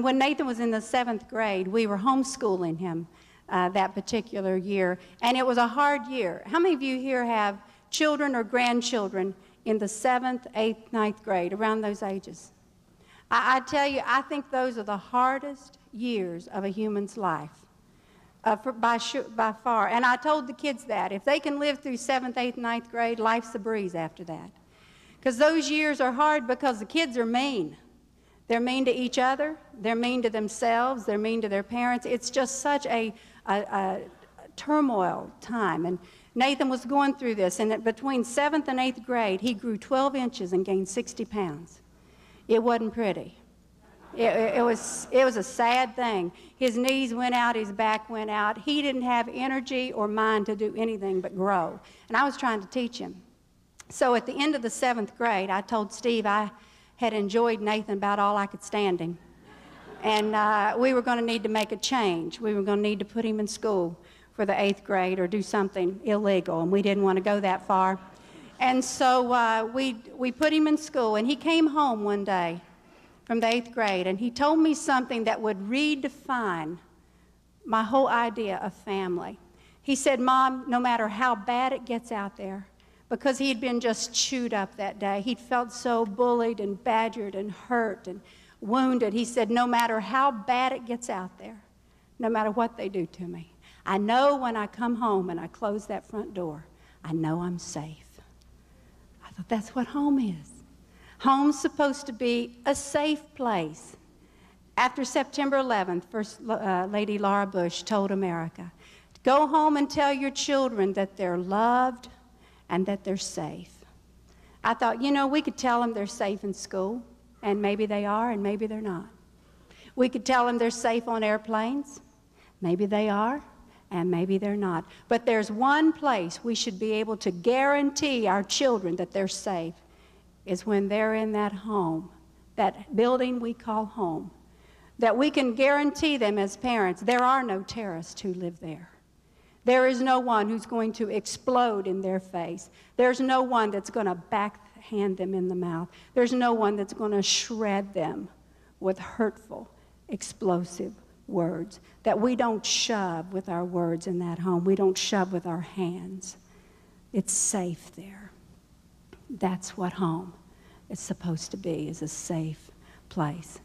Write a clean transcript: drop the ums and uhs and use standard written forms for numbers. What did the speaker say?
when Nathan was in the 7th grade, we were homeschooling him that particular year, and it was a hard year. How many of you here have children or grandchildren in the 7th, 8th, 9th grade, around those ages? I tell you, I think those are the hardest years of a human's life, by far. And I told the kids that. If they can live through 7th, 8th, 9th grade, life's a breeze after that. Because those years are hard because the kids are mean. They're mean to each other. They're mean to themselves. They're mean to their parents. It's just such a turmoil time. And Nathan was going through this. And between 7th and 8th grade, he grew 12 inches and gained 60 pounds. It wasn't pretty. It was a sad thing. His knees went out, his back went out. He didn't have energy or mind to do anything but grow. And I was trying to teach him. So at the end of the 7th grade, I told Steve I had enjoyed Nathan about all I could stand him. And we were going to need to make a change. We were going to need to put him in school for the 8th grade or do something illegal, and we didn't want to go that far. And so we put him in school, and he came home one day from the 8th grade, and he told me something that would redefine my whole idea of family. He said, "Mom, no matter how bad it gets out there," because he had been just chewed up that day. He'd felt so bullied and badgered and hurt and wounded. He said, "No matter how bad it gets out there, no matter what they do to me, I know when I come home and I close that front door, I know I'm safe." I thought, that's what home is. Home's supposed to be a safe place. After September 11th, First Lady Laura Bush told America, "Go home and tell your children that they're loved and that they're safe." I thought, you know, we could tell them they're safe in school, and maybe they are, and maybe they're not. We could tell them they're safe on airplanes. Maybe they are, and maybe they're not. But there's one place we should be able to guarantee our children that they're safe, is when they're in that home, that building we call home, that we can guarantee them as parents there are no terrorists who live there. There is no one who's going to explode in their face. There's no one that's going to backhand them in the mouth. There's no one that's going to shred them with hurtful, explosive words. That we don't shove with our words in that home. We don't shove with our hands. It's safe there. That's what home is supposed to be, is a safe place.